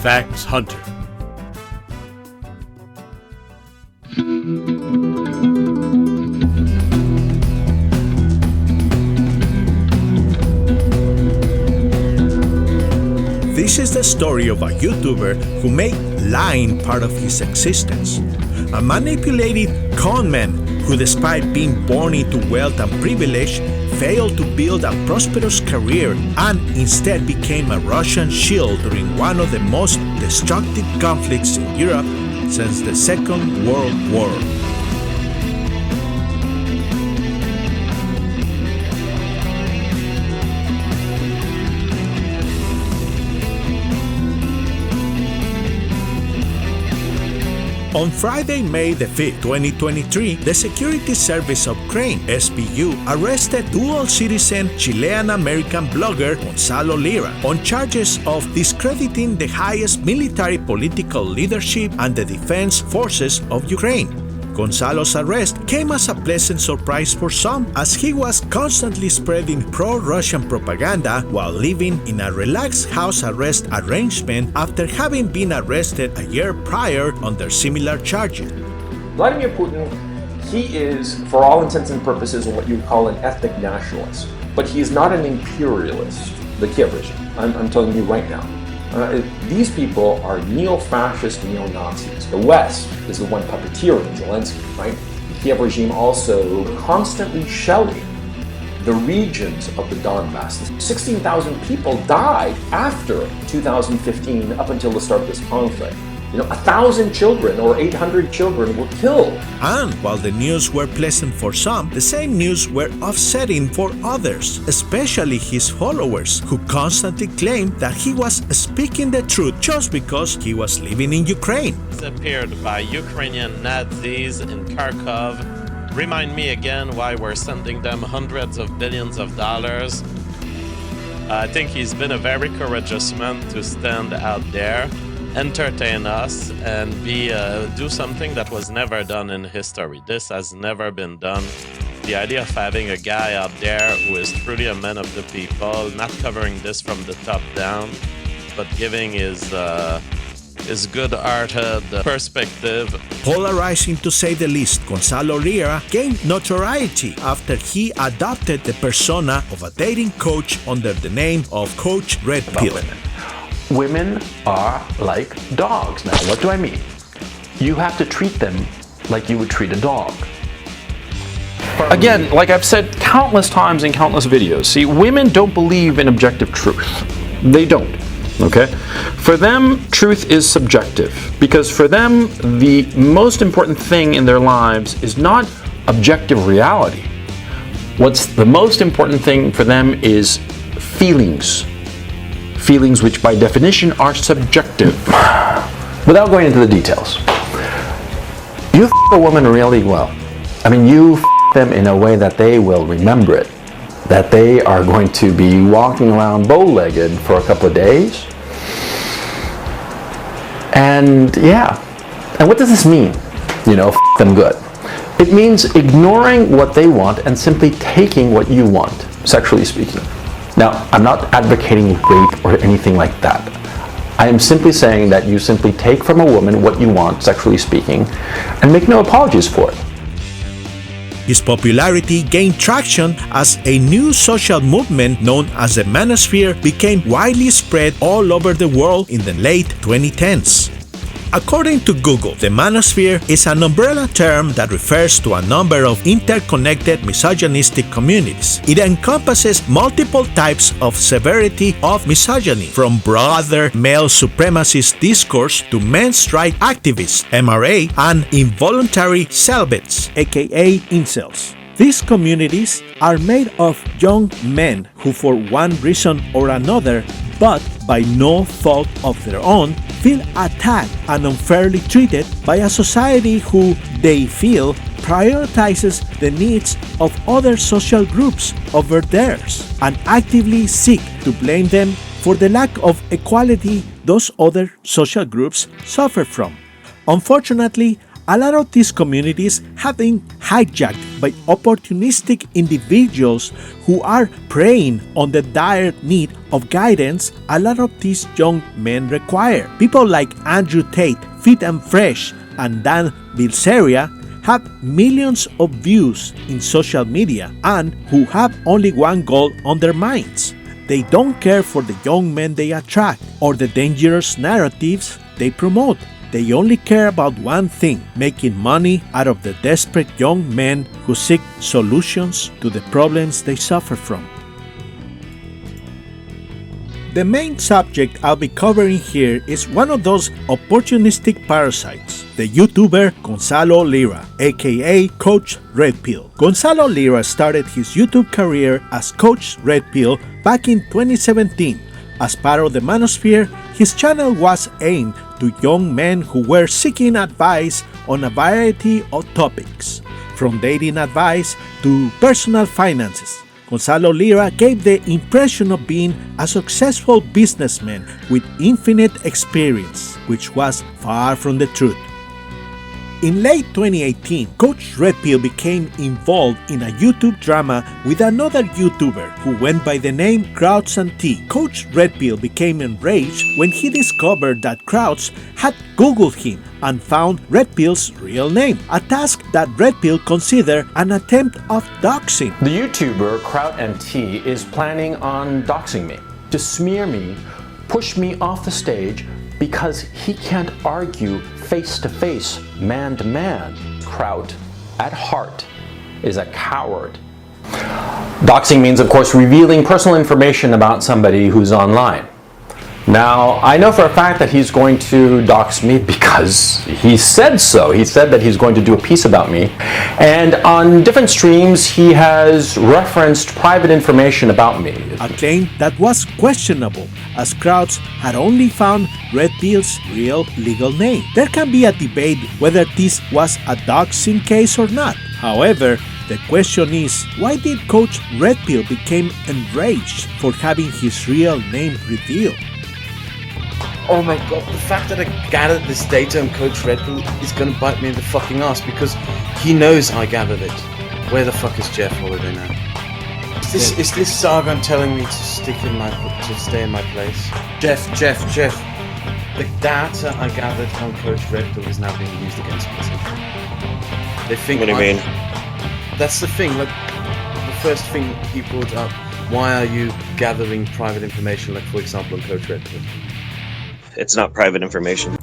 Facts Hunter. This is the story of a YouTuber who made lying part of his existence. A manipulated conman who, despite being born into wealth and privilege, failed to build a prosperous career and instead became a Russian shill during one of the most destructive conflicts in Europe since the Second World War. On Friday, May the 5th, 2023, the Security Service of Ukraine, SBU, arrested dual citizen Chilean-American blogger Gonzalo Lira on charges of discrediting the highest military political leadership and the defense forces of Ukraine. Gonzalo's arrest came as a pleasant surprise for some, as he was constantly spreading pro-Russian propaganda while living in a relaxed house arrest arrangement after having been arrested a year prior under similar charges. Vladimir Putin, he is, for all intents and purposes, what you would call an ethnic nationalist. But he is not an imperialist, the Kiev regime. I'm telling you right now. These people are neo-fascist, neo-Nazis. The West is the one puppeteering Zelenskyy, right? The Kiev regime also constantly shelling the regions of the Donbass. 16,000 people died after 2015 up until the start of this conflict. 1,000 children or 800 children were killed. And while the news were pleasant for some, the same news were upsetting for others, especially his followers, who constantly claimed that he was speaking the truth just because he was living in Ukraine. Disappeared by Ukrainian Nazis in Kharkov. Remind me again why we're sending them hundreds of billions of dollars. I think he's been a very courageous man to stand out there, entertain us, and do something that was never done in history. This has never been done. The idea of having a guy out there who is truly a man of the people, not covering this from the top down, but giving his good-hearted perspective. Polarizing to say the least, Gonzalo Lira gained notoriety after he adopted the persona of a dating coach under the name of Coach Red Pill. Women are like dogs. Now, what do I mean? You have to treat them like you would treat a dog. Again, like I've said countless times in countless videos, see, women don't believe in objective truth. They don't, okay? For them, truth is subjective, because for them, the most important thing in their lives is not objective reality. What's the most important thing for them is feelings. Feelings which by definition are subjective. Without going into the details, you f*** a woman really well. I mean, you f*** them in a way that they will remember it. That they are going to be walking around bow-legged for a couple of days. And yeah. And what does this mean? F*** them good. It means ignoring what they want and simply taking what you want, sexually speaking. Now, I'm not advocating rape or anything like that. I am simply saying that you simply take from a woman what you want, sexually speaking, and make no apologies for it. His popularity gained traction as a new social movement known as the Manosphere became widely spread all over the world in the late 2010s. According to Google, the Manosphere is an umbrella term that refers to a number of interconnected misogynistic communities. It encompasses multiple types of severity of misogyny, from broader male supremacist discourse to men's rights activists, MRA, and involuntary celibates, a.k.a. incels. These communities are made of young men who, for one reason or another, but by no fault of their own, feel attacked and unfairly treated by a society who, they feel, prioritizes the needs of other social groups over theirs, and actively seek to blame them for the lack of equality those other social groups suffer from. Unfortunately, A lot of these communities have been hijacked by opportunistic individuals who are preying on the dire need of guidance a lot of these young men require. People like Andrew Tate, Fit and Fresh, and Dan Bilzerian have millions of views in social media and who have only one goal on their minds. They don't care for the young men they attract or the dangerous narratives they promote. They only care about one thing: making money out of the desperate young men who seek solutions to the problems they suffer from. The main subject I'll be covering here is one of those opportunistic parasites, the YouTuber Gonzalo Lira, aka Coach Red Pill. Gonzalo Lira started his YouTube career as Coach Red Pill back in 2017. As part of the Manosphere, his channel was aimed to young men who were seeking advice on a variety of topics, from dating advice to personal finances. Gonzalo Lira gave the impression of being a successful businessman with infinite experience, which was far from the truth. In late 2018, Coach Red Pill became involved in a YouTube drama with another YouTuber who went by the name Krauts and T. Coach Red Pill became enraged when he discovered that Krauts had Googled him and found Red Pill's real name, a task that Red Pill considered an attempt of doxing. The YouTuber Kraut and T is planning on doxing me, to smear me, push me off the stage because he can't argue face-to-face, man-to-man. Kraut, at heart, is a coward. Doxing means, of course, revealing personal information about somebody who's online. Now, I know for a fact that he's going to dox me because he said so. He said that he's going to do a piece about me. And on different streams, he has referenced private information about me. A claim that was questionable, as Krauts had only found Red Pill's real legal name. There can be a debate whether this was a doxing case or not. However, the question is, why did Coach Red Pill become enraged for having his real name revealed? Oh my god, the fact that I gathered this data on Coach Red Pill is gonna bite me in the fucking ass because he knows I gathered it. Where the fuck is Jeff Holiday now? Is this Sargon telling me to stay in my place? Jeff. The data I gathered on Coach Red Pill is now being used against me. They think. What do you mean? That's the thing. Like the first thing he brought up. Why are you gathering private information? Like for example on Coach Red Pill. It's not private information.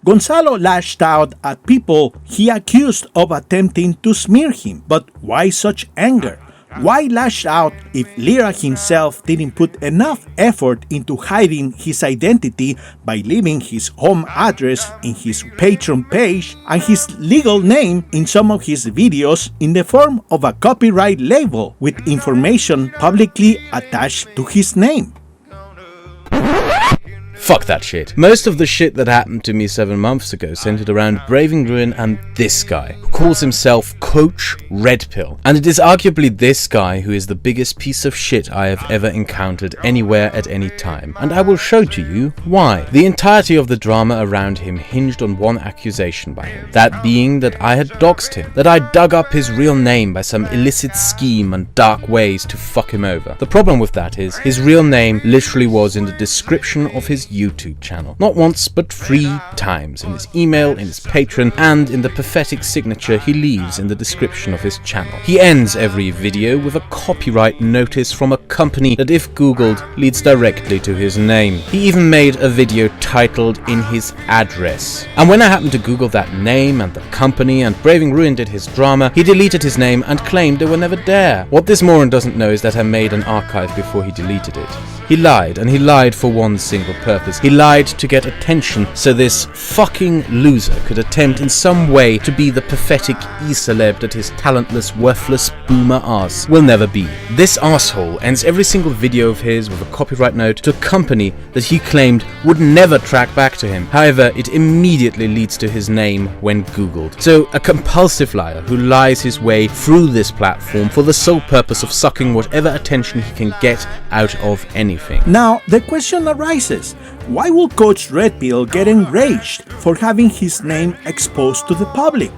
Gonzalo lashed out at people he accused of attempting to smear him. But why such anger? Why lash out if Lira himself didn't put enough effort into hiding his identity by leaving his home address in his Patreon page and his legal name in some of his videos in the form of a copyright label with information publicly attached to his name? Fuck that shit. Most of the shit that happened to me 7 months ago centered around Braving Ruin and this guy, who calls himself Coach Red Pill. And it is arguably this guy who is the biggest piece of shit I have ever encountered anywhere at any time. And I will show to you why. The entirety of the drama around him hinged on one accusation by him. That being that I had doxed him. That I dug up his real name by some illicit scheme and dark ways to fuck him over. The problem with that is, his real name literally was in the description of his YouTube channel. Not once, but 3 times. In his email, in his Patreon, and in the pathetic signature he leaves in the description of his channel. He ends every video with a copyright notice from a company that, if googled, leads directly to his name. He even made a video titled "In His Address." And when I happened to google that name and the company and Braving Ruin did his drama, he deleted his name and claimed they were never there. What this moron doesn't know is that I made an archive before he deleted it. He lied, and he lied for one single purpose. He lied to get attention so this fucking loser could attempt in some way to be the pathetic pathetic e-celeb that his talentless, worthless boomer ass will never be. This asshole ends every single video of his with a copyright note to a company that he claimed would never track back to him. However, it immediately leads to his name when googled. So, a compulsive liar who lies his way through this platform for the sole purpose of sucking whatever attention he can get out of anything. Now, the question arises, why will Coach Red Pill get enraged for having his name exposed to the public?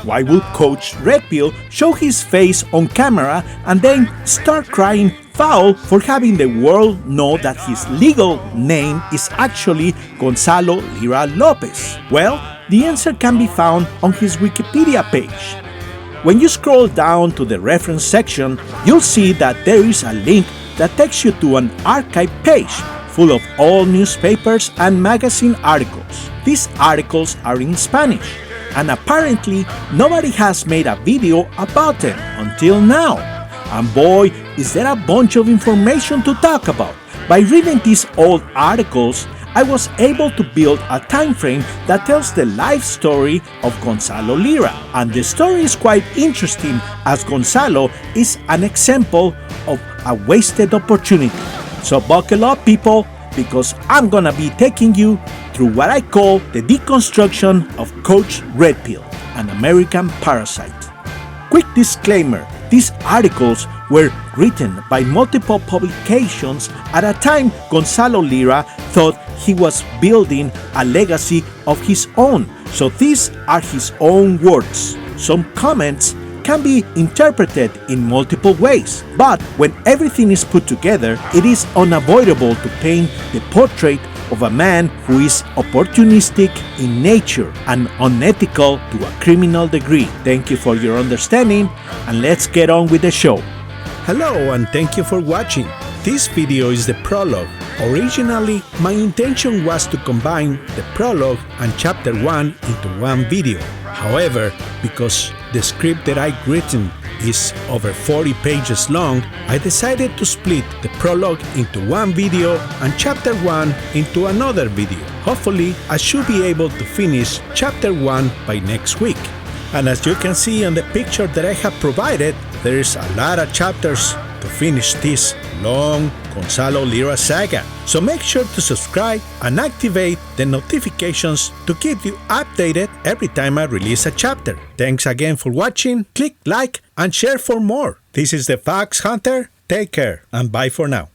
Why will Coach Red Pill show his face on camera and then start crying foul for having the world know that his legal name is actually Gonzalo Lira Lopez? Well, the answer can be found on his Wikipedia page. When you scroll down to the reference section, you'll see that there is a link that takes you to an archive page full of all newspapers and magazine articles. These articles are in Spanish, and apparently nobody has made a video about them until now. And boy, is there a bunch of information to talk about. By reading these old articles, I was able to build a time frame that tells the life story of Gonzalo Lira. And the story is quite interesting, as Gonzalo is an example of a wasted opportunity. So buckle up, people, because I'm gonna be taking you through what I call the deconstruction of Coach Red Pill, an American parasite. Quick disclaimer, these articles were written by multiple publications at a time Gonzalo Lira thought he was building a legacy of his own. So these are his own words. Some comments can be interpreted in multiple ways, but when everything is put together, it is unavoidable to paint the portrait of a man who is opportunistic in nature and unethical to a criminal degree. Thank you for your understanding, and let's get on with the show. Hello and thank you for watching. This video is the prologue. Originally, my intention was to combine the prologue and chapter 1 into one video. However, because the script that I've written is over 40 pages long, I decided to split the prologue into one video and chapter 1 into another video. Hopefully, I should be able to finish chapter 1 by next week. And as you can see on the picture that I have provided, there is a lot of chapters to finish this long Gonzalo Lira saga. So make sure to subscribe and activate the notifications to keep you updated every time I release a chapter. Thanks again for watching, click like and share for more. This is the Fox Hunter, take care and bye for now.